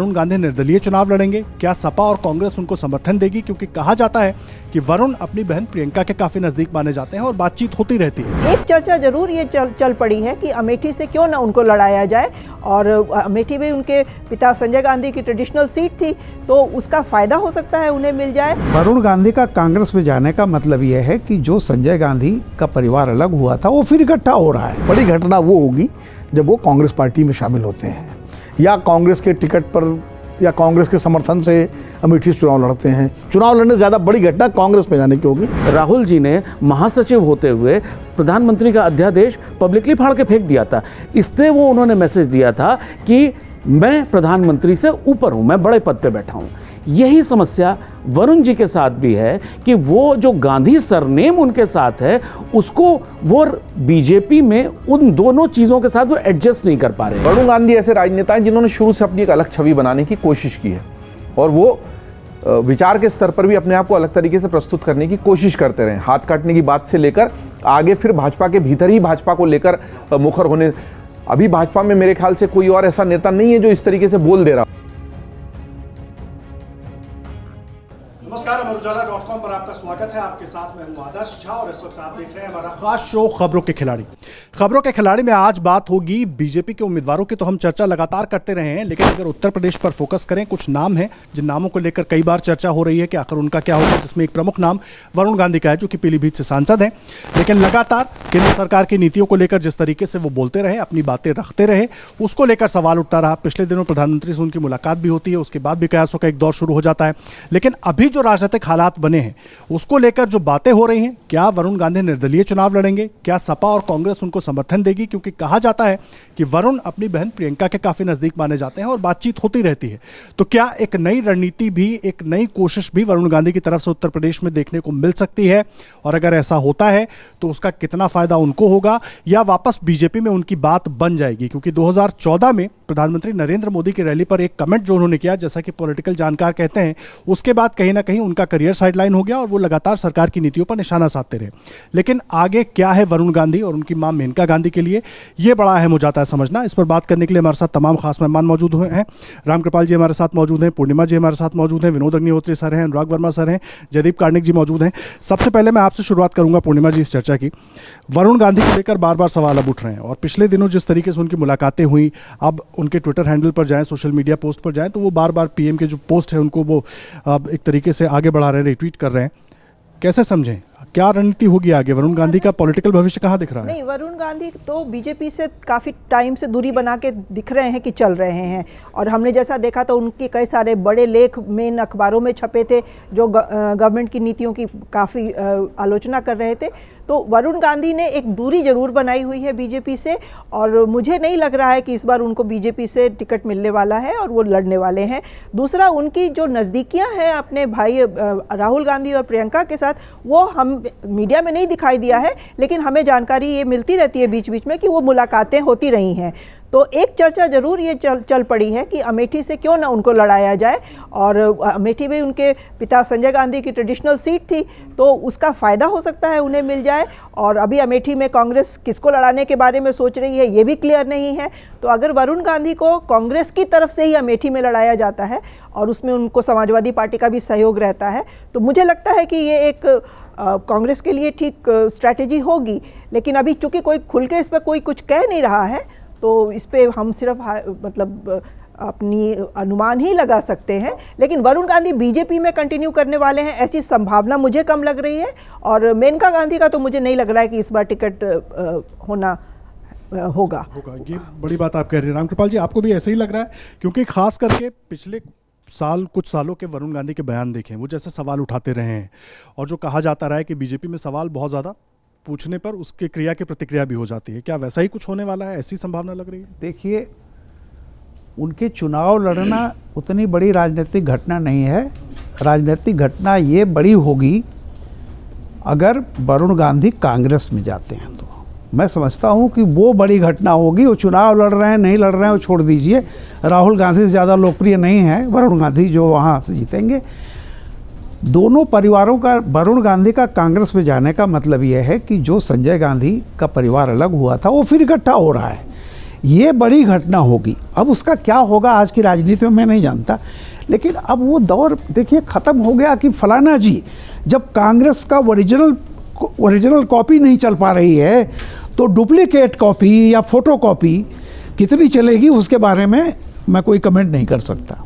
वरुण गांधी निर्दलीय चुनाव लड़ेंगे? क्या सपा और कांग्रेस उनको समर्थन देगी? क्योंकि कहा जाता है कि वरुण अपनी बहन प्रियंका के काफी नजदीक माने जाते हैं और बातचीत होती रहती है। एक चर्चा जरूर ये चल पड़ी है कि अमेठी से क्यों ना उनको लड़ाया जाए, और अमेठी में उनके पिता संजय गांधी की ट्रेडिशनल सीट थी, तो उसका फायदा हो सकता है उन्हें मिल जाए। वरुण गांधी का कांग्रेस में जाने का मतलब यह है कि जो संजय गांधी का परिवार अलग हुआ था वो फिर इकट्ठा हो रहा है। बड़ी घटना वो होगी जब वो कांग्रेस पार्टी में शामिल होते हैं या कांग्रेस के टिकट पर या कांग्रेस के समर्थन से अमेठी चुनाव लड़ते हैं। चुनाव लड़ने से ज़्यादा बड़ी घटना कांग्रेस में जाने की होगी। राहुल जी ने महासचिव होते हुए प्रधानमंत्री का अध्यादेश पब्लिकली फाड़ के फेंक दिया था। इससे वो उन्होंने मैसेज दिया था कि मैं प्रधानमंत्री से ऊपर हूँ, मैं बड़े पद पे बैठा हूँ। यही समस्या वरुण जी के साथ भी है कि वो जो गांधी सरनेम उनके साथ है उसको वो बीजेपी में उन दोनों चीज़ों के साथ वो एडजस्ट नहीं कर पा रहे। वरुण गांधी ऐसे राजनेता हैं जिन्होंने शुरू से अपनी एक अलग छवि बनाने की कोशिश की है और वो विचार के स्तर पर भी अपने आप को अलग तरीके से प्रस्तुत करने की कोशिश करते रहे। हाथ काटने की बात से लेकर आगे फिर भाजपा के भीतर ही भाजपा को लेकर मुखर होने। अभी भाजपा में मेरे ख्याल से कोई और ऐसा नेता नहीं है जो इस तरीके से बोल दे रहा। नमस्कार, अमरुजाला.com पर आपका स्वागत है। आपके साथ मैं हूं आदर्श झा और इस वक्त आप देख रहे हैं हमारा खास शो खबरों के खिलाड़ी। खबरों के खिलाड़ी में आज बात होगी बीजेपी के उम्मीदवारों की। तो हम चर्चा लगातार करते रहे हैं, लेकिन अगर उत्तर प्रदेश पर फोकस करें, कुछ नाम हैं जिन नामों को लेकर कई बार चर्चा हो रही है कि आखिर उनका क्या होगा, जिसमें एक प्रमुख नाम वरुण गांधी का है जो कि पीलीभीत से सांसद हैं। लेकिन लगातार केंद्र सरकार की नीतियों को लेकर जिस तरीके से वो बोलते रहे, अपनी बातें रखते रहे, उसको लेकर सवाल उठता रहा। पिछले दिनों प्रधानमंत्री से उनकी मुलाकात भी होती है, उसके बाद भी कयासों का एक दौर शुरू हो जाता है। लेकिन अभी जो राजनीतिक हालात बने हैं उसको लेकर जो बातें हो रही हैं, क्या वरुण गांधी निर्दलीय चुनाव लड़ेंगे? क्या सपा और कांग्रेस उनको समर्थन देगी? क्योंकि कहा जाता है कि वरुण अपनी बहन प्रियंका के काफी नजदीक माने जाते हैं और बातचीत होती रहती है। तो क्या एक नई रणनीति भी, एक नई कोशिश भी वरुण गांधी की तरफ से उत्तर प्रदेश में देखने को मिल सकती है? और अगर ऐसा होता है तो उसका कितना फायदा उनको होगा, या वापस बीजेपी में उनकी बात बन जाएगी? क्योंकि 2014 में प्रधानमंत्री नरेंद्र मोदी की रैली पर एक कमेंट जो उन्होंने किया, जैसा कि पॉलिटिकल जानकार कहते हैं, उसके बाद कहीं ना कहीं उनका करियर साइडलाइन हो गया और वो लगातार सरकार की नीतियों पर निशाना साधते रहे। लेकिन आगे क्या है वरुण गांधी और उनकी मां मेनका गांधी के लिए, ये बड़ा अहम हो जाता है समझना। इस पर बात करने के लिए हमारे साथ तमाम खास मेहमान मौजूद हुए हैं। रामकृपाल जी हमारे साथ मौजूद हैं, पूर्णिमा जी हमारे साथ मौजूद हैं, विनोद अग्निहोत्री सर हैं, अनुराग वर्मा सर हैं, जयदीप कार्णिक जी मौजूद हैं। सबसे पहले मैं आपसे शुरुआत करूंगा पूर्णिमा जी इस चर्चा की। वरुण गांधी को लेकर बार बार सवाल अब उठ रहे हैं और पिछले दिनों जिस तरीके से उनकी मुलाकातें हुई, अब उनके ट्विटर हैंडल पर जाएं, सोशल मीडिया पोस्ट पर जाएं, तो वो बार बार पीएम के जो पोस्ट है उनको वो एक तरीके से आगे बढ़ा रहे हैं, रिट्वीट कर रहे हैं। कैसे समझें, क्या रणनीति होगी आगे? वरुण गांधी का पॉलिटिकल भविष्य कहाँ दिख रहा है? नहीं, वरुण गांधी तो बीजेपी से काफ़ी टाइम से दूरी बना के दिख रहे हैं कि चल रहे हैं, और हमने जैसा देखा तो उनके कई सारे बड़े लेख मेन अखबारों में छपे थे जो गवर्नमेंट की नीतियों की काफ़ी आलोचना कर रहे थे। तो वरुण गांधी ने एक दूरी जरूर बनाई हुई है बीजेपी से, और मुझे नहीं लग रहा है कि इस बार उनको बीजेपी से टिकट मिलने वाला है और वो लड़ने वाले हैं। दूसरा, उनकी जो नज़दीकियां हैं अपने भाई राहुल गांधी और प्रियंका के साथ, वो हम मीडिया में नहीं दिखाई दिया है, लेकिन हमें जानकारी ये मिलती रहती है बीच बीच में कि वो मुलाकातें होती रही हैं। तो एक चर्चा जरूर ये चल पड़ी है कि अमेठी से क्यों ना उनको लड़ाया जाए, और अमेठी में उनके पिता संजय गांधी की ट्रेडिशनल सीट थी, तो उसका फ़ायदा हो सकता है उन्हें मिल जाए। और अभी अमेठी में कांग्रेस किसको लड़ाने के बारे में सोच रही है ये भी क्लियर नहीं है। तो अगर वरुण गांधी को कांग्रेस की तरफ से ही अमेठी में लड़ाया जाता है और उसमें उनको समाजवादी पार्टी का भी सहयोग रहता है, तो मुझे लगता है कि ये एक कांग्रेस के लिए ठीक स्ट्रैटेजी होगी। लेकिन अभी चूंकि कोई खुल के इस पर कोई कुछ कह नहीं रहा है, तो इस पे हम सिर्फ मतलब अपनी अनुमान ही लगा सकते हैं। लेकिन वरुण गांधी बीजेपी में कंटिन्यू करने वाले हैं ऐसी संभावना मुझे कम लग रही है, और मेनका गांधी का तो मुझे नहीं लग रहा है कि इस बार टिकट होना होगा। ये बड़ी बात आप कह रहे हैं। रामकृपाल जी, आपको भी ऐसे ही लग रहा है? क्योंकि खास करके पिछले कुछ सालों के वरुण गांधी के बयान देखें, वो जैसे सवाल उठाते रहे हैं, और जो कहा जाता रहा है कि बीजेपी में सवाल बहुत ज़्यादा पूछने पर उसके क्रिया की प्रतिक्रिया भी हो जाती है, क्या वैसा ही कुछ होने वाला है? ऐसी संभावना लग रही है? देखिए, उनके चुनाव लड़ना उतनी बड़ी राजनीतिक घटना नहीं है। राजनीतिक घटना ये बड़ी होगी अगर वरुण गांधी कांग्रेस में जाते हैं, तो मैं समझता हूँ कि वो बड़ी घटना होगी। वो चुनाव लड़ रहे हैं नहीं लड़ रहे हैं वो छोड़ दीजिए, राहुल गांधी से ज़्यादा लोकप्रिय नहीं है वरुण गांधी जो वहाँ से जीतेंगे। दोनों परिवारों का, वरुण गांधी का कांग्रेस में जाने का मतलब यह है कि जो संजय गांधी का परिवार अलग हुआ था वो फिर इकट्ठा हो रहा है। ये बड़ी घटना होगी। अब उसका क्या होगा आज की राजनीति में मैं नहीं जानता, लेकिन अब वो दौर देखिए ख़त्म हो गया कि फलाना जी जब कांग्रेस का ओरिजिनल कॉपी नहीं चल पा रही है तो डुप्लीकेट कॉपी या फोटो कॉपी कितनी चलेगी उसके बारे में मैं कोई कमेंट नहीं कर सकता।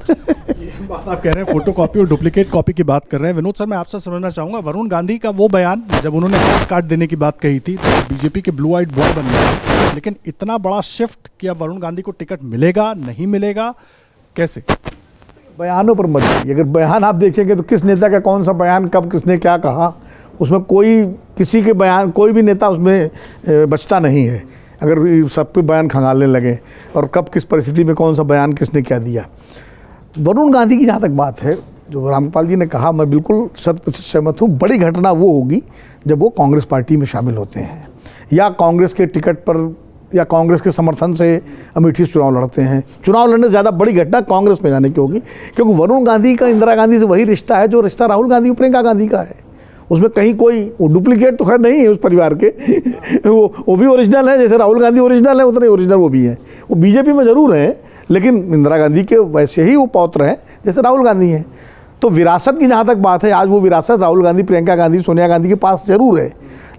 ये बात आप कह रहे हैं फोटो कॉपी और डुप्लीकेट कॉपी की बात कर रहे हैं। विनोद सर, मैं आपसे समझना चाहूँगा, वरुण गांधी का वो बयान जब उन्होंने हाथ काट देने की बात कही थी तो बीजेपी के ब्लू आइट बॉय बन गए, लेकिन इतना बड़ा शिफ्ट कि अब वरुण गांधी को टिकट मिलेगा नहीं मिलेगा, कैसे? बयानों पर मत जाइए। अगर बयान आप देखेंगे तो किस नेता का कौन सा बयान कब किसने क्या कहा, उसमें कोई किसी के बयान कोई भी नेता उसमें बचता नहीं है। अगर सब पे बयान खंगालने लगे और कब किस परिस्थिति में कौन सा बयान किसने क्या दिया। वरुण गांधी की जहाँ तक बात है, जो रामपाल जी ने कहा, मैं बिल्कुल 100% सहमत हूँ। बड़ी घटना वो होगी जब वो कांग्रेस पार्टी में शामिल होते हैं या कांग्रेस के टिकट पर या कांग्रेस के समर्थन से अमेठी से चुनाव लड़ते हैं। चुनाव लड़ने से ज़्यादा बड़ी घटना कांग्रेस में जाने की होगी, क्योंकि वरुण गांधी का इंदिरा गांधी से वही रिश्ता है जो रिश्ता राहुल गांधी और प्रियंका गांधी का है। उसमें कहीं कोई वो डुप्लीकेट तो खैर नहीं है उस परिवार के वो भी ओरिजिनल है, जैसे राहुल गांधी ओरिजिनल है उतने ओरिजिनल वो भी हैं। वो बीजेपी में ज़रूर हैं, लेकिन इंदिरा गांधी के वैसे ही वो पौत्र हैं जैसे राहुल गांधी हैं। तो विरासत की जहाँ तक बात है, आज वो विरासत राहुल गांधी, प्रियंका गांधी, सोनिया गांधी के पास जरूर है,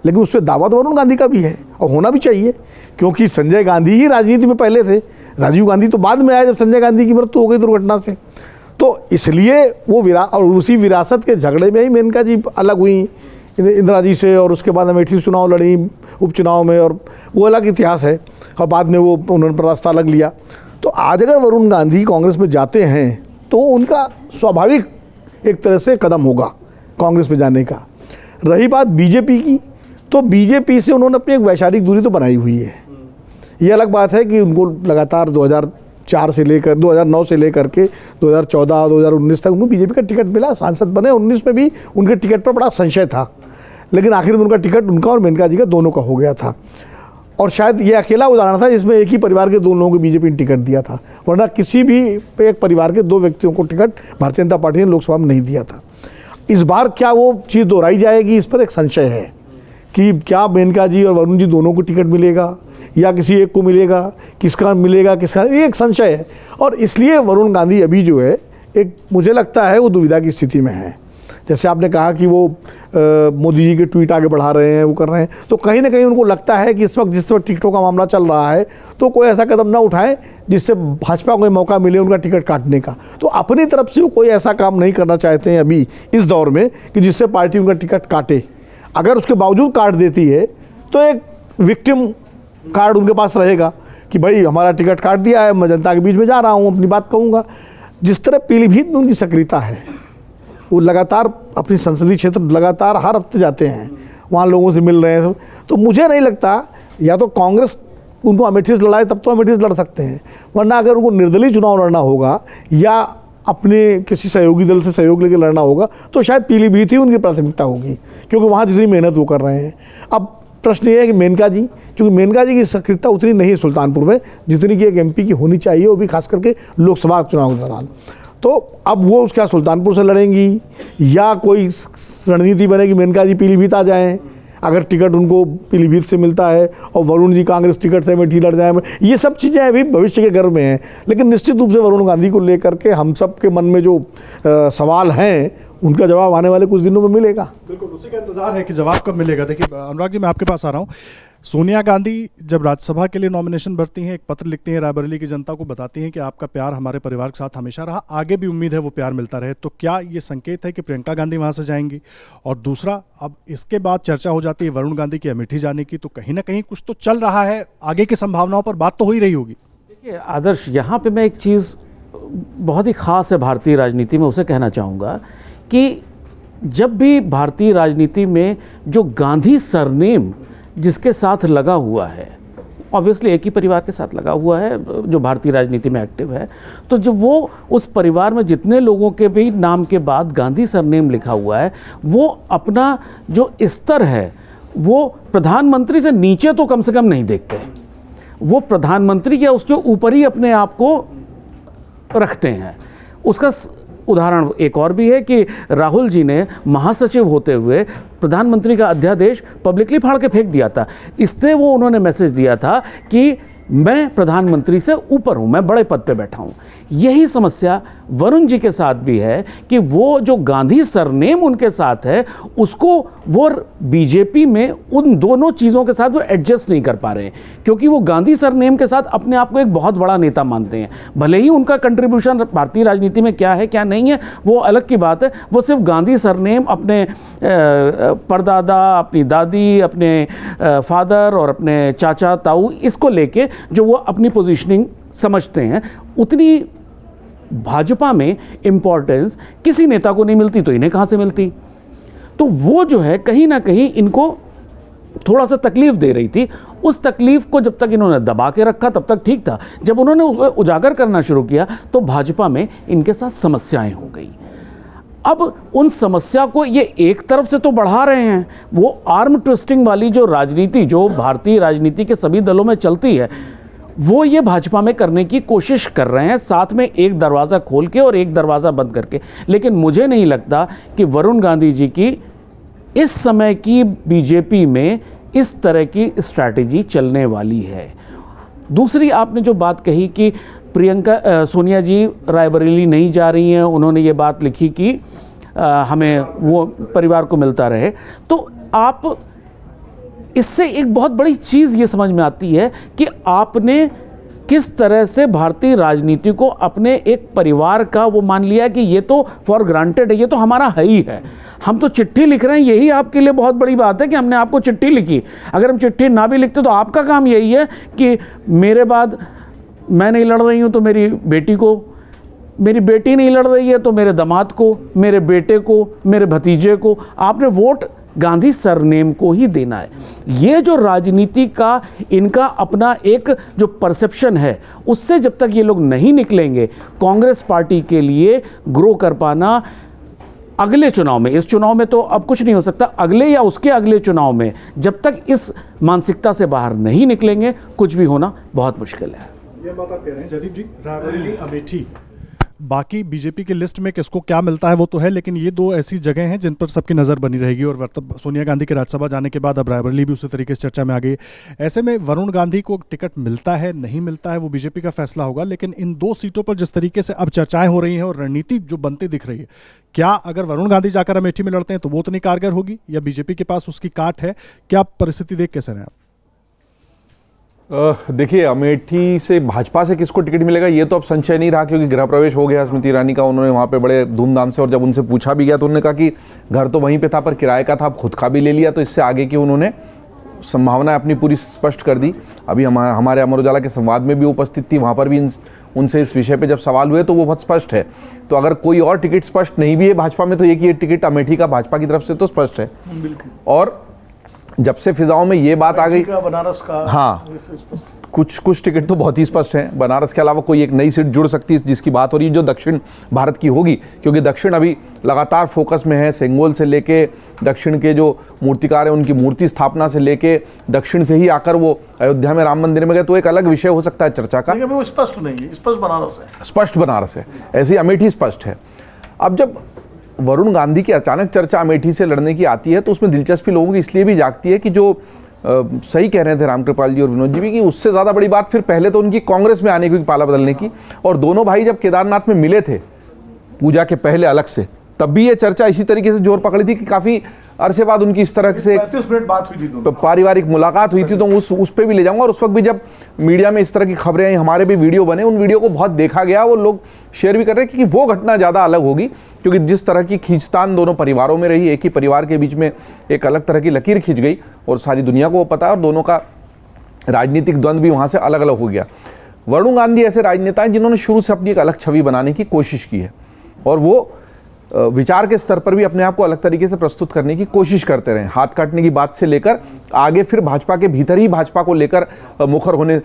लेकिन उससे दावा तो वरुण गांधी का भी है और होना भी चाहिए, क्योंकि संजय गांधी ही राजनीति में पहले थे। राजीव गांधी तो बाद में आया जब संजय गांधी की मृत्यु हो गई दुर्घटना से। तो इसलिए वो और उसी विरासत के झगड़े में ही मेनका जी अलग हुई इंदिरा जी से, और उसके बाद अमेठी चुनाव लड़ी उपचुनाव में, और वो अलग इतिहास है। और बाद में वो उन्होंने रास्ता अलग लिया। तो आज अगर वरुण गांधी कांग्रेस में जाते हैं तो उनका स्वाभाविक एक तरह से कदम होगा कांग्रेस में जाने का। रही बात बीजेपी की, तो बीजेपी से उन्होंने अपनी एक वैचारिक दूरी तो बनाई हुई है। ये अलग बात है कि उनको लगातार 2004 से लेकर 2009 से लेकर के 2014 2019 तक उनको बीजेपी का टिकट मिला, सांसद बने। 19 में भी उनके टिकट पर बड़ा संशय था, लेकिन आखिर में उनका टिकट उनका और मेनका जी का दोनों का हो गया था। और शायद ये अकेला उदाहरण था जिसमें एक ही परिवार के 2 लोगों को बीजेपी ने टिकट दिया था, वरना किसी भी एक परिवार के 2 व्यक्तियों को टिकट भारतीय जनता पार्टी ने लोकसभा में नहीं दिया था। इस बार क्या वो चीज़ दोहराई जाएगी, इस पर एक संशय है कि क्या मेनका जी और वरुण जी दोनों को टिकट मिलेगा या किसी एक को मिलेगा, किसका मिलेगा किसका, ये एक संशय है। और इसलिए वरुण गांधी अभी जो है एक मुझे लगता है वो दुविधा की स्थिति में है। जैसे आपने कहा कि वो मोदी जी के ट्वीट आगे बढ़ा रहे हैं, वो कर रहे हैं, तो कहीं ना कहीं उनको लगता है कि इस वक्त जिस वक्त टिकटों का मामला चल रहा है तो कोई ऐसा कदम ना उठाएं जिससे भाजपा को मौका मिले उनका टिकट काटने का। तो अपनी तरफ से वो कोई ऐसा काम नहीं करना चाहते हैं अभी इस दौर में कि जिससे पार्टी उनका टिकट काटे। अगर उसके बावजूद काट देती है तो एक विक्टिम कार्ड उनके पास रहेगा कि भाई हमारा टिकट काट दिया है, मैं जनता के बीच में जा रहा हूँ, अपनी बात कहूँगा। जिस तरह पीलीभीत में उनकी सक्रियता है, वो लगातार अपनी संसदीय क्षेत्र लगातार हर हफ्ते जाते हैं, वहाँ लोगों से मिल रहे हैं। तो मुझे नहीं लगता, या तो कांग्रेस उनको अमेठी से लड़ाए तब तो अमेठी से लड़ सकते हैं, वरना अगर उनको निर्दलीय चुनाव लड़ना होगा या अपने किसी सहयोगी दल से सहयोग लेकर लड़ना होगा तो शायद पीलीभीत ही उनकी प्राथमिकता होगी, क्योंकि वहाँ जितनी मेहनत वो कर रहे हैं। अब प्रश्न ये है कि मेनका जी, क्योंकि मेनका जी की सक्रियता उतनी नहीं है सुल्तानपुर में जितनी कि एक एमपी की होनी चाहिए, वो भी खास करके लोकसभा चुनाव के दौरान। तो अब वो क्या सुल्तानपुर से लड़ेंगी या कोई रणनीति बनेगी मेनका जी पीलीभीत आ जाएं, अगर टिकट उनको पीलीभीत से मिलता है और वरुण जी कांग्रेस टिकट से अमेठी लड़ जाए। ये सब चीज़ें अभी भविष्य के गर्भ में हैं, लेकिन निश्चित रूप से वरुण गांधी को लेकर के हम सब के मन में जो सवाल हैं उनका जवाब आने वाले कुछ दिनों में मिलेगा। बिल्कुल उसी का इंतजार है कि जवाब कब मिलेगा। देखिए अनुराग जी, मैं आपके पास आ रहा हूँ। सोनिया गांधी जब राज्यसभा के लिए नॉमिनेशन भरती हैं, एक पत्र लिखती हैं, रायबरेली की जनता को बताती हैं कि आपका प्यार हमारे परिवार के साथ हमेशा रहा, आगे भी उम्मीद है वो प्यार मिलता रहे। तो क्या ये संकेत है कि प्रियंका गांधी वहाँ से जाएंगी? और दूसरा, अब इसके बाद चर्चा हो जाती है वरुण गांधी की अमेठी जाने की, तो कहीं ना कहीं कुछ तो चल रहा है, आगे की संभावनाओं पर बात तो हो ही रही होगी। देखिए आदर्श, यहाँ पे मैं एक चीज़ बहुत ही ख़ास है भारतीय राजनीति में, उसे कहना चाहूँगा कि जब भी भारतीय राजनीति में जो गांधी सरनेम जिसके साथ लगा हुआ है, ऑब्वियसली एक ही परिवार के साथ लगा हुआ है जो भारतीय राजनीति में एक्टिव है, तो जब वो उस परिवार में जितने लोगों के भी नाम के बाद गांधी सरनेम लिखा हुआ है, वो अपना जो स्तर है वो प्रधानमंत्री से नीचे तो कम से कम नहीं देखते, वो प्रधानमंत्री या उसके ऊपर ही अपने आप को रखते हैं। उसका उदाहरण एक और भी है कि राहुल जी ने महासचिव होते हुए प्रधानमंत्री का अध्यादेश पब्लिकली फाड़ के फेंक दिया था। इससे वो उन्होंने मैसेज दिया था कि मैं प्रधानमंत्री से ऊपर हूं, मैं बड़े पद पे बैठा हूं। यही समस्या वरुण जी के साथ भी है कि वो जो गांधी सरनेम उनके साथ है उसको वो बीजेपी में उन दोनों चीज़ों के साथ वो एडजस्ट नहीं कर पा रहे हैं, क्योंकि वो गांधी सरनेम के साथ अपने आप को एक बहुत बड़ा नेता मानते हैं। भले ही उनका कंट्रीब्यूशन भारतीय राजनीति में क्या है क्या नहीं है वो अलग की बात है, वो सिर्फ गांधी सरनेम अपने परदादा, अपनी दादी, अपने फादर और अपने चाचा ताऊ, इसको लेके जो वो अपनी पोजीशनिंग समझते हैं, उतनी भाजपा में इंपॉर्टेंस किसी नेता को नहीं मिलती, तो इन्हें कहां से मिलती। तो वो जो है कहीं ना कहीं इनको थोड़ा सा तकलीफ दे रही थी। उस तकलीफ को जब तक इन्होंने दबा के रखा तब तक ठीक था। जब उन्होंने उसे उजागर करना शुरू किया तो भाजपा में इनके साथ समस्याएं हो गई। अब उन समस्या को ये एक तरफ से तो बढ़ा रहे हैं, वो आर्म ट्विस्टिंग वाली जो राजनीति जो भारतीय राजनीति के सभी दलों में चलती है वो ये भाजपा में करने की कोशिश कर रहे हैं, साथ में एक दरवाज़ा खोल के और एक दरवाज़ा बंद करके। लेकिन मुझे नहीं लगता कि वरुण गांधी जी की इस समय की बीजेपी में इस तरह की स्ट्रैटेजी चलने वाली है। दूसरी आपने जो बात कही कि सोनिया जी रायबरेली नहीं जा रही हैं, उन्होंने ये बात लिखी कि हमें वो परिवार को मिलता रहे, तो आप इससे एक बहुत बड़ी चीज़ ये समझ में आती है कि आपने किस तरह से भारतीय राजनीति को अपने एक परिवार का वो मान लिया कि ये तो फॉर ग्रांटेड है, ये तो हमारा है ही है, हम तो चिट्ठी लिख रहे हैं, यही आपके लिए बहुत बड़ी बात है कि हमने आपको चिट्ठी लिखी। अगर हम चिट्ठी ना भी लिखते तो आपका काम यही है कि मेरे बाद मैं नहीं लड़ रही हूँ तो मेरी बेटी को, मेरी बेटी नहीं लड़ रही है तो मेरे दामाद को, मेरे बेटे को, मेरे भतीजे को, आपने वोट गांधी सरनेम को ही देना है। ये जो राजनीति का इनका अपना एक जो परसेप्शन है उससे जब तक ये लोग नहीं निकलेंगे, कांग्रेस पार्टी के लिए ग्रो कर पाना अगले चुनाव में, इस चुनाव में तो अब कुछ नहीं हो सकता, अगले या उसके अगले चुनाव में जब तक इस मानसिकता से बाहर नहीं निकलेंगे कुछ भी होना बहुत मुश्किल है। ये बात आप कह रहे हैं जदीप जी, रायबरेली, अमेठी, बाकी बीजेपी की लिस्ट में किसको क्या मिलता है वो तो है, लेकिन ये दो ऐसी जगह हैं जिन पर सबकी नज़र बनी रहेगी। और तब सोनिया गांधी के राज्यसभा जाने के बाद अब रायबरेली भी उसी तरीके से चर्चा में आ गई। ऐसे में वरुण गांधी को टिकट मिलता है नहीं मिलता है वो बीजेपी का फैसला होगा, लेकिन इन दो सीटों पर जिस तरीके से अब चर्चाएं हो रही हैं और रणनीति जो बनती दिख रही है, क्या अगर वरुण गांधी जाकर अमेठी में लड़ते हैं तो वो उतनी कारगर होगी या बीजेपी के पास उसकी काट है? क्या परिस्थिति देख कैसे रहे आप? देखिए, अमेठी से भाजपा से किसको टिकट मिलेगा ये तो अब संशय नहीं रहा, क्योंकि गृह प्रवेश हो गया स्मृति ईरानी का, उन्होंने वहाँ पे बड़े धूमधाम से, और जब उनसे पूछा भी गया तो उन्होंने कहा कि घर तो वहीं पे था पर किराए का था, अब खुद का भी ले लिया, तो इससे आगे की उन्होंने संभावना अपनी पूरी स्पष्ट कर दी। अभी हमारे अमर उजाला के संवाद में भी उपस्थित थी, वहाँ पर भी उनसे इस विषय पे जब सवाल हुए तो वो बहुत स्पष्ट है। तो अगर कोई और टिकट स्पष्ट नहीं भी है भाजपा में तो ये कि ये टिकट अमेठी का भाजपा की तरफ से तो स्पष्ट है। और जब से फिजाओं में ये बात आ गई, बनारस का, हाँ, कुछ टिकट तो बहुत ही स्पष्ट हैं। बनारस के अलावा कोई एक नई सीट जुड़ सकती है जिसकी बात हो रही है, जो दक्षिण भारत की होगी, क्योंकि दक्षिण अभी लगातार फोकस में है। सेंगोल से लेके दक्षिण के जो मूर्तिकार हैं उनकी मूर्ति स्थापना से लेके दक्षिण से ही आकर वो अयोध्या में राम मंदिर में गए, तो एक अलग विषय हो सकता है चर्चा का। वो स्पष्ट नहीं है, स्पष्ट बनारस है, स्पष्ट बनारस है, ऐसी अमेठी स्पष्ट है। अब जब वरुण गांधी की अचानक चर्चा अमेठी से लड़ने की आती है तो उसमें दिलचस्पी लोगों की इसलिए भी जागती है कि जो सही कह रहे थे रामकृपाल जी और विनोद जी भी, कि उससे ज़्यादा बड़ी बात फिर पहले तो उनकी कांग्रेस में आने की, पाला बदलने की। और दोनों भाई जब केदारनाथ में मिले थे पूजा के पहले अलग से, तब भी ये चर्चा इसी तरीके से जोर पकड़ी थी कि काफ़ी अरसे बाद उनकी इस तरह से 35 मिनट बात हुई थी, पारिवारिक मुलाकात हुई थी। तो उस पे भी ले जाऊंगा। और उस वक्त भी जब मीडिया में इस तरह की खबरें आई, हमारे भी वीडियो बने, उन वीडियो को बहुत देखा गया, वो लोग शेयर भी कर रहे हैं कि वो घटना ज़्यादा अलग होगी, क्योंकि जिस तरह की खींचतान दोनों परिवारों में रही, एक ही परिवार के बीच में एक अलग तरह की लकीर खींच गई और सारी दुनिया को वो पता है, और दोनों का राजनीतिक द्वंद्व भी वहाँ से अलग अलग हो गया। वरुण गांधी ऐसे राजनेता हैं जिन्होंने शुरू से अपनी एक अलग छवि बनाने की कोशिश की है, और वो विचार के स्तर पर भी अपने आप को अलग तरीके से प्रस्तुत करने की कोशिश करते रहे। हाथ काटने की बात से लेकर आगे फिर भाजपा के भीतर ही भाजपा को लेकर मुखर होने।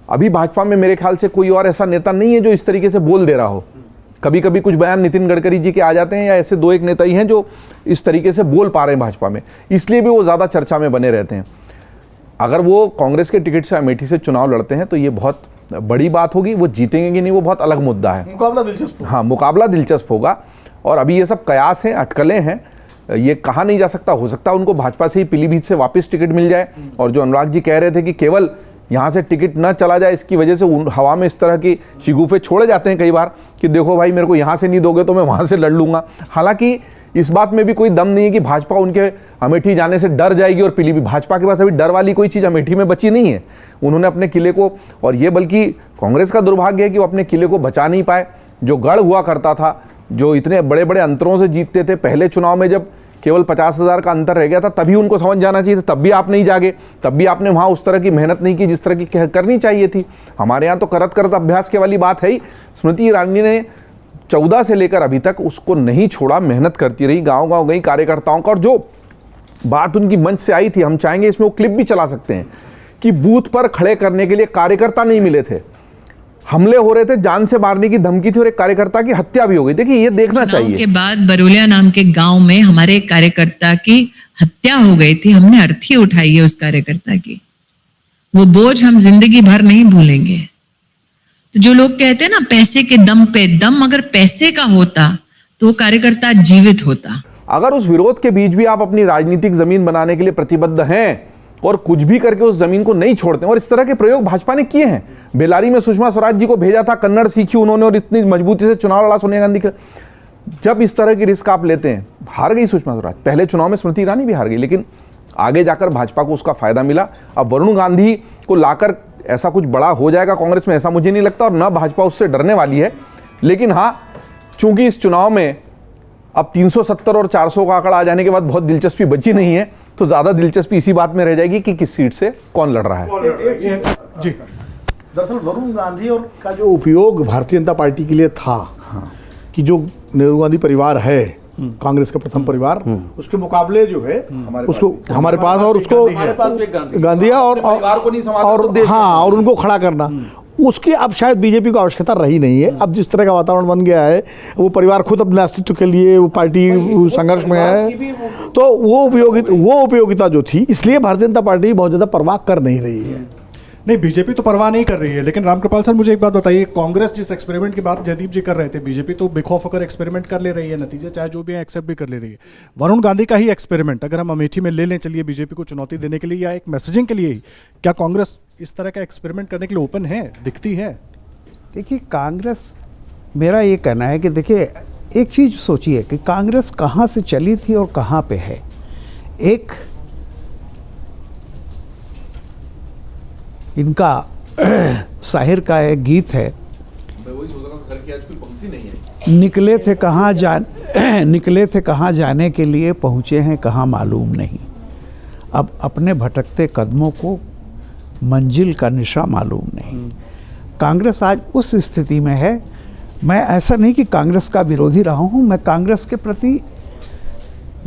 अभी भाजपा में मेरे ख्याल से कोई और ऐसा नेता नहीं है जो इस तरीके से बोल दे रहा हो। कभी कभी कुछ बयान नितिन गडकरी जी के आ जाते हैं, या ऐसे दो एक नेता ही हैं जो इस तरीके से बोल पा रहे हैं भाजपा में, इसलिए भी वो ज़्यादा चर्चा में बने रहते हैं। अगर वो कांग्रेस के टिकट से अमेठी से चुनाव लड़ते हैं तो ये बहुत बड़ी बात होगी। वो जीतेंगे कि नहीं वो बहुत अलग मुद्दा है, मुकाबला दिलचस्प, हाँ, मुकाबला दिलचस्प होगा। और अभी ये सब कयास हैं, अटकलें हैं, ये कहा नहीं जा सकता। हो सकता है उनको भाजपा से ही पीलीभीत से वापस टिकट मिल जाए। और जो अनुराग जी कह रहे थे कि केवल यहाँ से टिकट न चला जाए, इसकी वजह से हवा में इस तरह की शिगुफे छोड़े जाते हैं कई बार कि देखो भाई मेरे को यहाँ से नहीं दोगे तो मैं वहाँ से लड़ लूँगा। हालांकि इस बात में भी कोई दम नहीं है कि भाजपा उनके अमेठी जाने से डर जाएगी और पीलीभीत, भाजपा के पास अभी डर वाली कोई चीज़ अमेठी में बची नहीं है। उन्होंने अपने किले को, और ये बल्कि कांग्रेस का दुर्भाग्य है कि वो अपने किले को बचा नहीं पाए। जो गढ़ हुआ करता था, जो इतने बड़े बड़े अंतरों से जीतते थे, पहले चुनाव में जब केवल 50,000 का अंतर रह गया था तभी उनको समझ जाना चाहिए था, तब भी आप नहीं जागे, तब भी आपने वहाँ उस तरह की मेहनत नहीं की जिस तरह की करनी चाहिए थी। हमारे यहाँ तो करत करत अभ्यास के वाली बात है ही। स्मृति ईरानी ने 14 से लेकर अभी तक उसको नहीं छोड़ा, मेहनत करती रही, गांव गांव गई कार्यकर्ताओं का। और जो बात उनकी मंच से आई थी, हम चाहेंगे इसमें वो क्लिप भी चला सकते हैं कि बूथ पर खड़े करने के लिए कार्यकर्ता नहीं मिले थे, हमले हो रहे थे, जान से मारने की धमकी थी और एक कार्यकर्ता की हत्या भी हो गई। देखिए ये देखना चाहिए। के बाद बरोलिया नाम के गांव में हमारे एक कार्यकर्ता की हत्या हो गई थी, हमने अर्थी उठाई है उस कार्यकर्ता की, वो बोझ हम जिंदगी भर नहीं भूलेंगे। तो जो लोग कहते हैं ना पैसे के दम पे दम, अगर पैसे का होता तो वो कार्यकर्ता जीवित होता। अगर उस विरोध के बीच भी आप अपनी राजनीतिक जमीन बनाने के लिए प्रतिबद्ध हैं और कुछ भी करके उस जमीन को नहीं छोड़ते, और इस तरह के प्रयोग भाजपा ने किए हैं। बेलारी में सुषमा स्वराज जी को भेजा था, कन्नड़ सीखी उन्होंने और इतनी मजबूती से चुनाव लड़ा सोनिया गांधी का। जब इस तरह की रिस्क आप लेते हैं, हार गई सुषमा स्वराज, पहले चुनाव में स्मृति ईरानी भी हार गई, लेकिन आगे जाकर भाजपा को उसका फायदा मिला। अब वरुण गांधी को लाकर ऐसा कुछ बड़ा हो जाएगा कांग्रेस में, ऐसा मुझे नहीं लगता, और न भाजपा उससे डरने वाली है। लेकिन हाँ, चूंकि इस चुनाव में अब 370 और 400 का आंकड़ा आ जाने के बाद बहुत दिलचस्पी बची नहीं है, तो ज्यादा दिलचस्पी इसी बात में रह जाएगी कि किस सीट से कौन लड़ रहा है। जी, दरअसल वरुण गांधी और का जो उपयोग भारतीय जनता पार्टी के लिए था, कि जो नेहरू गांधी परिवार है, कांग्रेस का प्रथम परिवार, उसके मुकाबले जो है उसको हमारे पास और उसको गांधिया और हाँ, और उनको खड़ा करना, उसकी अब शायद बीजेपी को आवश्यकता रही नहीं है। अब जिस तरह का वातावरण बन गया है, वो परिवार खुद अपने अस्तित्व के लिए वो पार्टी संघर्ष में है, तो वो उपयोगिता जो थी, इसलिए भारतीय जनता पार्टी बहुत ज़्यादा परवाह कर नहीं रही है। नहीं, बीजेपी तो परवाह नहीं कर रही है, लेकिन रामकृपाल सर मुझे एक बात बताइए, कांग्रेस जिस एक्सपेरिमेंट की बात जयदीप जी कर रहे थे, बीजेपी तो बेखौफ होकर एक्सपेरिमेंट कर ले रही है, नतीजे चाहे जो भी है एक्सेप्ट भी कर ले रही है। वरुण गांधी का ही एक्सपेरिमेंट अगर हम अमेठी में ले लें, चलिए बीजेपी को चुनौती देने के लिए या एक मैसेजिंग के लिए ही, क्या कांग्रेस इस तरह का एक्सपेरिमेंट करने के लिए ओपन है, दिखती है? देखिए, कांग्रेस, मेरा ये कहना है कि देखिए, एक चीज़ सोचिए कि कांग्रेस कहाँ से चली थी और कहाँ पे है। एक इनका शाहिर का एक गीत है, निकले थे कहाँ जाने के लिए, पहुँचे हैं कहाँ मालूम नहीं। अब अपने भटकते कदमों को मंजिल का निशा मालूम नहीं। कांग्रेस आज उस स्थिति में है। मैं ऐसा नहीं कि कांग्रेस का विरोधी रहा हूँ, मैं कांग्रेस के प्रति,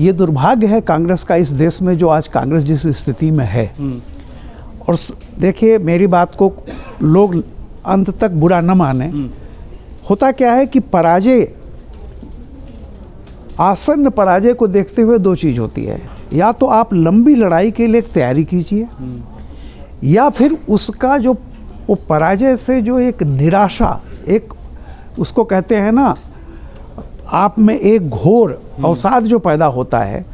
ये दुर्भाग्य है कांग्रेस का इस देश में जो आज कांग्रेस जिस स्थिति में है। और देखिए, मेरी बात को लोग अंत तक बुरा न माने, होता क्या है कि पराजय, आसन्न पराजय को देखते हुए दो चीज़ होती है, या तो आप लंबी लड़ाई के लिए तैयारी कीजिए, या फिर उसका जो वो पराजय से जो एक निराशा, एक उसको कहते हैं ना, आप में एक घोर अवसाद जो पैदा होता है,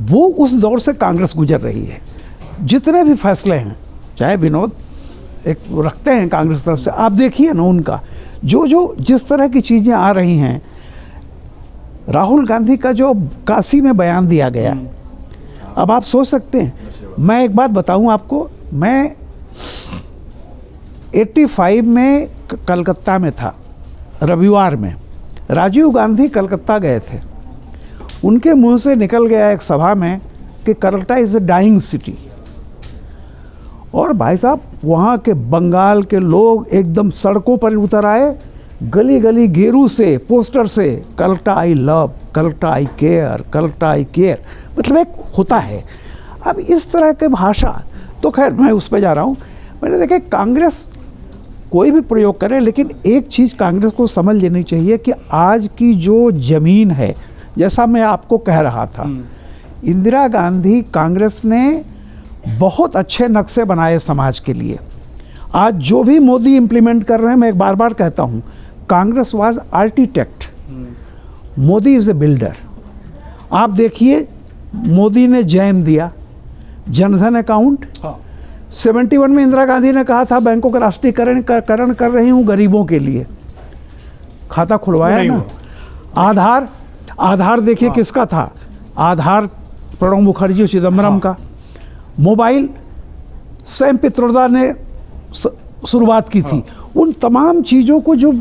वो उस दौर से कांग्रेस गुजर रही है। जितने भी फैसले हैं, चाहे विनोद एक रखते हैं कांग्रेस तरफ से, आप देखिए ना उनका जो जिस तरह की चीज़ें आ रही हैं। राहुल गांधी का जो काशी में बयान दिया गया, अब आप सोच सकते हैं, मैं एक बात बताऊं आपको, मैं 85 में कलकत्ता में था, रविवार में राजीव गांधी कलकत्ता गए थे, उनके मुंह से निकल गया एक सभा में कि Calcutta is a dying city. और भाई साहब, वहाँ के बंगाल के लोग एकदम सड़कों पर उतर आए, गली गली गेरू से, पोस्टर से, Calcutta I love, Calcutta I care, Calcutta I care, मतलब एक होता है। अब इस तरह के भाषा, तो खैर मैं उस पर जा रहा हूँ। मैंने देखा कांग्रेस कोई भी प्रयोग करे, लेकिन एक चीज़ कांग्रेस को समझ लेनी चाहिए कि आज की जो ज़मीन है, जैसा मैं आपको कह रहा था, इंदिरा गांधी, कांग्रेस ने बहुत अच्छे नक्शे बनाए समाज के लिए। आज जो भी मोदी इम्प्लीमेंट कर रहे हैं, मैं एक बार बार कहता हूँ, Congress was architect, Modi is a builder. आप देखिए, मोदी ने जैम दिया, जनधन अकाउंट, 71 में इंदिरा गांधी ने कहा था बैंकों का राष्ट्रीयकरण कर रही हूँ गरीबों के लिए, खाता खुलवाया नहीं ना। आधार देखिए किसका था, आधार प्रणब मुखर्जी और चिदम्बरम का। मोबाइल सैम पित्रोदा ने शुरुआत की थी। उन तमाम चीज़ों को जो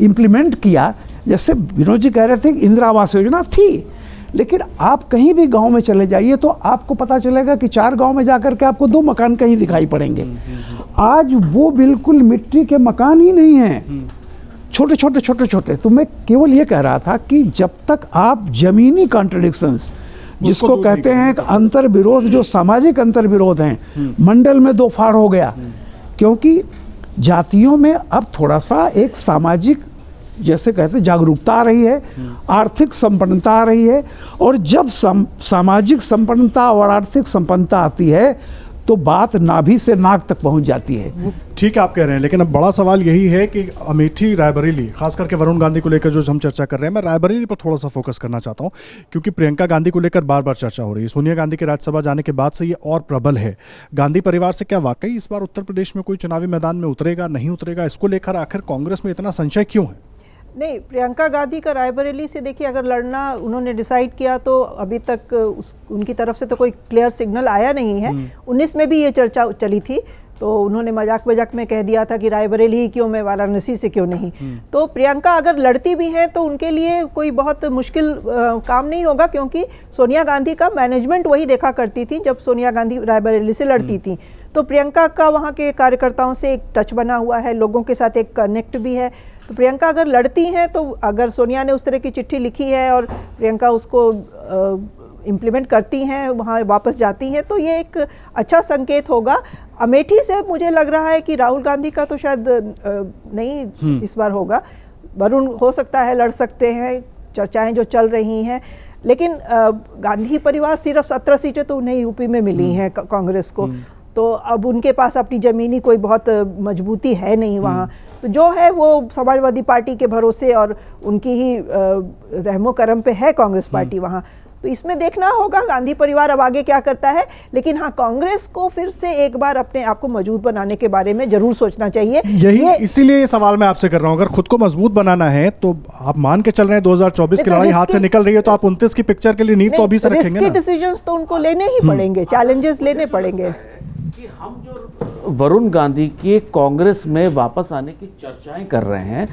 इम्प्लीमेंट किया, जैसे विनोद जी कह रहे थे इंदिरा आवास योजना थी, लेकिन आप कहीं भी गांव में चले जाइए तो आपको पता चलेगा कि 4 गांव में जाकर के आपको 2 मकान कहीं दिखाई पड़ेंगे। आज वो बिल्कुल मिट्टी के मकान ही नहीं हैं, छोटे छोटे। तो मैं केवल ये कह रहा था कि जब तक आप जमीनी कॉन्ट्रडिक्शंस, जिसको कहते हैं कि अंतर विरोध, जो सामाजिक अंतर विरोध हैं, मंडल में 2 फाड़ हो गया, क्योंकि जातियों में अब थोड़ा सा एक सामाजिक, जैसे कहते जागरूकता आ रही है, आर्थिक संपन्नता आ रही है, और जब सामाजिक संपन्नता और आर्थिक संपन्नता आती है तो बात नाभि से नाक तक पहुंच जाती है। ठीक है, आप कह रहे हैं, लेकिन अब बड़ा सवाल यही है कि अमेठी रायबरेली, खास करके वरुण गांधी को लेकर जो हम चर्चा कर रहे हैं, मैं रायबरेली पर थोड़ा सा फोकस करना चाहता हूं, क्योंकि प्रियंका गांधी को लेकर बार बार चर्चा हो रही है। सोनिया गांधी के राज्यसभा जाने के बाद से ये और प्रबल है। गांधी परिवार से क्या वाकई इस बार उत्तर प्रदेश में कोई चुनावी मैदान में उतरेगा, नहीं उतरेगा, इसको लेकर आखिर कांग्रेस में इतना संशय क्यों है? नहीं, प्रियंका गांधी का रायबरेली से देखिए अगर लड़ना उन्होंने डिसाइड किया तो अभी तक उनकी तरफ से तो कोई क्लियर सिग्नल आया नहीं है। 19 में भी ये चर्चा चली थी, तो उन्होंने मजाक में कह दिया था कि रायबरेली ही क्यों, मैं वाराणसी से क्यों नहीं। तो प्रियंका अगर लड़ती भी हैं तो उनके लिए कोई बहुत मुश्किल काम नहीं होगा, क्योंकि सोनिया गांधी का मैनेजमेंट वही देखा करती थी जब सोनिया गांधी रायबरेली से लड़ती थी। तो प्रियंका का वहाँ के कार्यकर्ताओं से एक टच बना हुआ है, लोगों के साथ एक कनेक्ट भी है। तो प्रियंका अगर लड़ती हैं, तो अगर सोनिया ने उस तरह की चिट्ठी लिखी है और प्रियंका उसको इम्प्लीमेंट करती हैं, वहाँ वापस जाती हैं, तो ये एक अच्छा संकेत होगा। अमेठी से मुझे लग रहा है कि राहुल गांधी का तो शायद नहीं इस बार होगा। वरुण हो सकता है लड़ सकते हैं, चर्चाएं जो चल रही हैं, लेकिन गांधी परिवार सिर्फ 17 सीटें तो उन्हें यूपी में मिली हैं कांग्रेस को, तो अब उनके पास अपनी ज़मीनी कोई बहुत मजबूती है नहीं वहाँ। तो जो है वो समाजवादी पार्टी के भरोसे और उनकी ही रहमो करम पे है कांग्रेस पार्टी वहाँ। तो इसमें देखना होगा गांधी परिवार अब आगे क्या करता है, लेकिन हाँ, कांग्रेस को फिर से एक बार अपने आप को मजबूत बनाने के बारे में जरूर सोचना चाहिए। इसीलिए ये सवाल मैं आपसे कर रहा हूँ, अगर खुद को मजबूत बनाना है तो आप मान के चल रहे हैं 2024 की लड़ाई हाथ से निकल रही है, तो आप 29 की पिक्चर के लिए नींव तो अभी से रखेंगे ना? डिसीजंस तो उनको लेने ही पड़ेंगे, चैलेंजेस लेने पड़ेंगे। कि हम जो वरुण गांधी के कांग्रेस में वापस आने की चर्चाएं कर रहे हैं,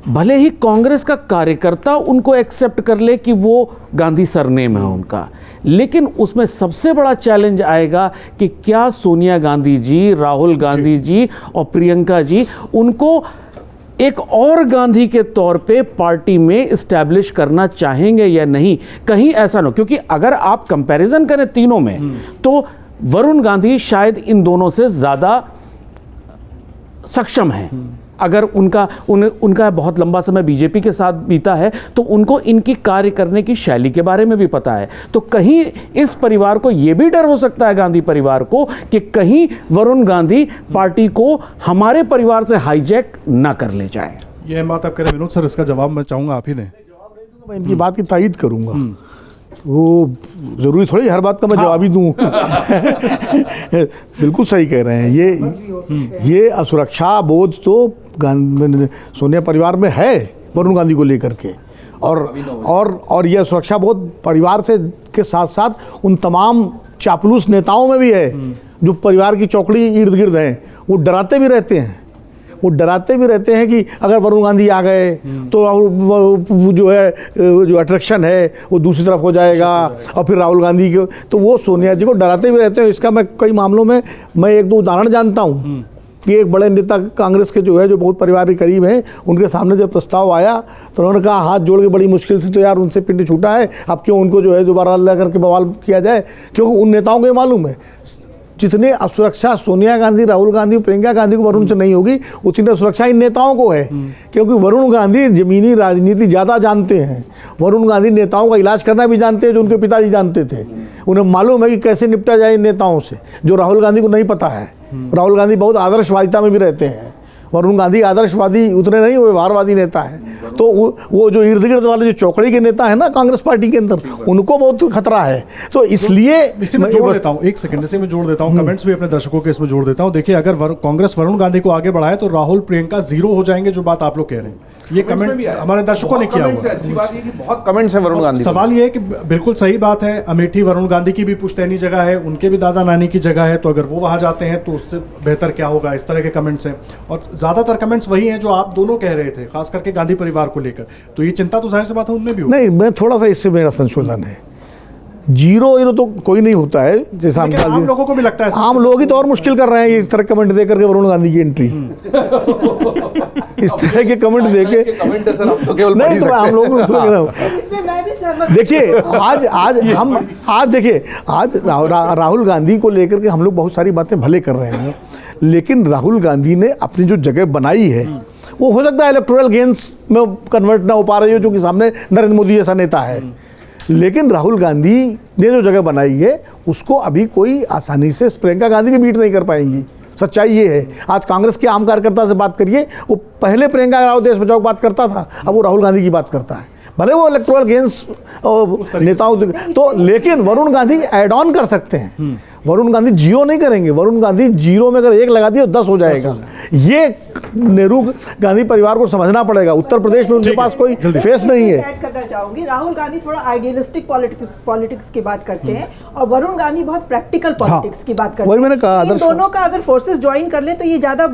भले ही कांग्रेस का कार्यकर्ता उनको एक्सेप्ट कर ले कि वो गांधी सरनेम है उनका, लेकिन उसमें सबसे बड़ा चैलेंज आएगा कि क्या सोनिया गांधी जी, राहुल गांधी जी और प्रियंका जी उनको एक और गांधी के तौर पे पार्टी में इस्टेब्लिश करना चाहेंगे या नहीं। कहीं ऐसा ना हो, क्योंकि अगर आप कंपैरिजन करें तीनों में तो वरुण गांधी शायद इन दोनों से ज्यादा सक्षम है। अगर उनका बहुत लंबा समय बीजेपी के साथ बीता है तो उनको इनकी कार्य करने की शैली के बारे में भी पता है। तो कहीं इस परिवार को यह भी डर हो सकता है, गांधी परिवार को, कि कहीं वरुण गांधी पार्टी को हमारे परिवार से हाईजैक ना कर ले जाए। यह बात आप कह रहे हैं विनोद सर, इसका जवाब मैं चाहूंगा आप ही दें। मैं इनकी बात की तायीद करूंगा। वो जरूरी थोड़ी हर बात का मैं जवाब ही दूं। बिल्कुल सही कह रहे हैं। ये असुरक्षा बोध तो सोनिया परिवार में है वरुण गांधी को लेकर के, और यह सुरक्षा बोध परिवार से के साथ साथ उन तमाम चापलूस नेताओं में भी है जो परिवार की चौकड़ी इर्द गिर्द हैं। वो डराते भी रहते हैं कि अगर वरुण गांधी आ गए तो जो है जो अट्रैक्शन है वो दूसरी तरफ हो जाएगा, और फिर राहुल गांधी को, तो वो सोनिया जी को डराते भी रहते हैं। इसका मैं कई मामलों में मैं 1-2 उदाहरण जानता हूँ कि एक बड़े नेता कांग्रेस के जो है, जो बहुत परिवार के करीब हैं, उनके सामने जब प्रस्ताव आया तो उन्होंने कहा हाथ जोड़ के बड़ी मुश्किल से तो यार उनसे पिंड छूटा है, अब क्यों उनको जो है दोबारा ला करके बवाल किया जाए, क्योंकि उन नेताओं को ये मालूम है जितने असुरक्षा सोनिया गांधी, राहुल गांधी, प्रियंका गांधी को वरुण से नहीं होगी, उतनी सुरक्षा इन नेताओं को है, क्योंकि वरुण गांधी जमीनी राजनीति ज़्यादा जानते हैं। वरुण गांधी नेताओं का इलाज करना भी जानते हैं, जो उनके पिताजी जानते थे। उन्हें मालूम है कि कैसे निपटा जाए इन नेताओं से, जो राहुल गांधी को नहीं पता है। राहुल गांधी बहुत आदर्शवादिता में भी रहते हैं। वरुण गांधी आदर्शवादी उतने नहीं, वो व्यवहारवादी नेता है। तो वो जो इर्द गिर्द वाले जो चौकड़ी के नेता है ना कांग्रेस पार्टी के अंदर, उनको बहुत खतरा है। तो इसलिए इसी में जोड़ देता हूँ, एक सेकंड इसी में जोड़ देता हूँ, कमेंट्स भी अपने दर्शकों के इसमें जोड़ देता हूँ। देखिए, अगर कांग्रेस वरुण गांधी को आगे बढ़ाए तो राहुल प्रियंका जीरो हो जाएंगे, जो बात आप लोग कह रहे हैं, ये कमेंट हमारे दर्शकों ने किया हुआ। अच्छी बात ये कि बहुत कमेंट्स है वरुण गांधी। सवाल ये है कि बिल्कुल सही बात है, अमेठी वरुण गांधी की भी पुश्तैनी जगह है, उनके भी दादा नानी की जगह है, तो अगर वो वहां जाते हैं तो उससे बेहतर क्या होगा, इस तरह के कमेंट्स हैं। और ज्यादातर कमेंट्स वही हैं जो आप दोनों कह रहे थे, खास करके गांधी परिवार को लेकर। तो ये चिंता तो जाहिर सी बात है उनमें भी होगी। नहीं, मैं थोड़ा सा इससे मेरा संशोधन है, जीरो तो कोई नहीं होता है, जैसा आम लोगों को भी लगता है। आम लोग ही तो और मुश्किल कर रहे हैं ये इस तरह कमेंट दे करके वरुण गांधी की एंट्री। इस तरह के कमेंट देके कमेंट है सर, आप तो केवल पढ़ ही नहीं, तो सकते हम लोग इसमें मैं भी सहमत देखिए, आज राहुल गांधी को लेकर के हम लोग बहुत सारी बातें भले कर रहे हैं, लेकिन राहुल गांधी ने अपनी जो जगह बनाई है वो हो सकता है इलेक्टोरल गेन्स में कन्वर्ट ना हो पा रही हो, जो कि सामने नरेंद्र मोदी जैसा नेता है, लेकिन राहुल गांधी ने जो जगह बनाई है उसको अभी कोई आसानी से प्रियंका गांधी भी बीट नहीं कर पाएंगी। सच्चाई ये है। आज कांग्रेस के आम कार्यकर्ता से बात करिए, वो पहले प्रियंका गांधी देश बचाओ बात करता था, अब वो राहुल गांधी की बात करता है, भले वो इलेक्टोरल गेन्स नेताओं तो, लेकिन वरुण गांधी ऐड ऑन कर सकते हैं। वरुण गांधी जीरो नहीं करेंगे, वरुण गांधी जीरो में अगर 1 लगा दिए तो 10 हो जाएगा। ये नेहरू गांधी परिवार को समझना पड़ेगा। उत्तर प्रदेश में उनके पास कोई फेस नहीं है। ऐड करना चाहूंगी, राहुल गांधी थोड़ा आइडियलिस्टिक पॉलिटिक्स की बात करते हैं और वरुण गांधी बहुत प्रैक्टिकल पॉलिटिक्स की बात करते हैं। वही मैंने कहा, इन दोनों का अगर फोर्सेस ज्वाइन कर ले तो ये ज्यादा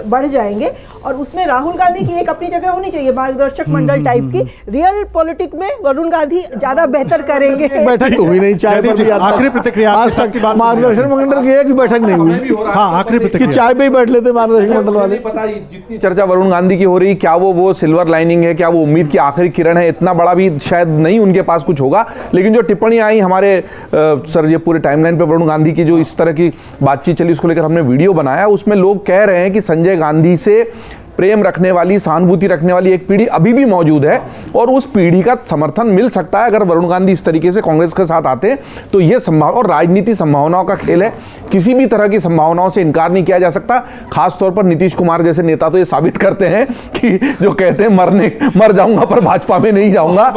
बढ़ जाएंगे, और उसमें राहुल गांधी की एक अपनी जगह होनी चाहिए, मार्गदर्शक मंडल टाइप की। रियल पॉलिटिक्स में वरुण गांधी ज्यादा बेहतर करेंगे। बैठक तो हुई नहीं, चाय पर भी आखिरी प्रतिक्रिया आज तक मार्गदर्शन मंडल की एक भी बैठक नहीं हुई। हाँ, आखिरी प्रतिक्रिया, चाय पे ही बैठ लेते मार्गदर्शन मंडल वाले। नहीं पता जितनी चर्चा वरुण गांधी की हो रही, क्या वो सिल्वर लाइनिंग है, क्या वो उम्मीद की आखिरी किरण है, इतना बड़ा भी शायद नहीं उनके पास कुछ होगा। लेकिन जो टिप्पणी आई हमारे सर, ये पूरे टाइमलाइन पे वरुण गांधी की जो इस तरह की बातचीत चली, उसको लेकर हमने वीडियो बनाया, उसमें लोग कह रहे हैं कि संजय गांधी से प्रेम रखने वाली, सहानुभूति रखने वाली एक पीढ़ी अभी भी मौजूद है और उस पीढ़ी का समर्थन मिल सकता है अगर वरुण गांधी इस तरीके से कांग्रेस के साथ आते हैं तो ये संभावना, और राजनीति संभावनाओं का खेल है, किसी भी तरह की संभावनाओं से इनकार नहीं किया जा सकता। खासतौर पर नीतीश कुमार जैसे नेता तो ये साबित करते हैं कि जो कहते हैं मर जाऊंगा पर भाजपा में नहीं जाऊंगा,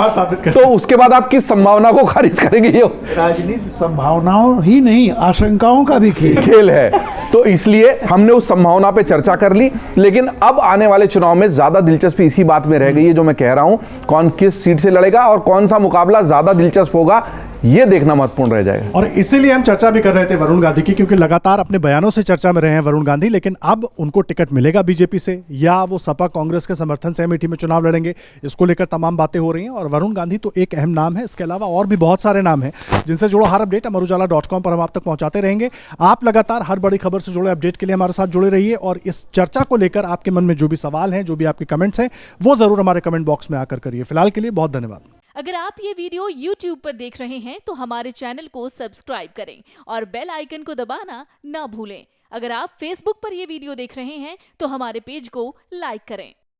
तो उसके बाद आप किस संभावना को खारिज करेंगे? ये राजनीति संभावनाओं ही नहीं, आशंकाओं का भी खेल है। तो इसलिए हमने उस संभावना पे चर्चा कर ली, लेकिन अब आने वाले चुनाव में ज्यादा दिलचस्पी इसी बात में रह गई है जो मैं कह रहा हूं, कौन किस सीट से लड़ेगा और कौन सा मुकाबला ज्यादा दिलचस्प होगा, ये देखना महत्वपूर्ण रह जाएगा। और इसीलिए हम चर्चा भी कर रहे थे वरुण गांधी की, क्योंकि लगातार अपने बयानों से चर्चा में रहे हैं वरुण गांधी, लेकिन अब उनको टिकट मिलेगा बीजेपी से या वो सपा कांग्रेस के समर्थन से अमेठी में चुनाव लड़ेंगे, इसको लेकर तमाम बातें हो रही हैं। और वरुण गांधी तो एक अहम नाम है, इसके अलावा और भी बहुत सारे नाम हैं जिनसे जुड़ा हर अपडेट अमरुजाला.com पर हम आप तक पहुंचाते रहेंगे। आप लगातार हर बड़ी खबर से जुड़े अपडेट के लिए हमारे साथ जुड़े रहिए और इस चर्चा को लेकर आपके मन में जो भी सवाल हैं, जो भी आपके कमेंट्स हैं, वो जरूर हमारे कमेंट बॉक्स में आकर करिए। फिलहाल के लिए बहुत धन्यवाद। अगर आप ये वीडियो YouTube पर देख रहे हैं तो हमारे चैनल को सब्सक्राइब करें और बेल आइकन को दबाना ना भूलें। अगर आप Facebook पर ये वीडियो देख रहे हैं तो हमारे पेज को लाइक करें।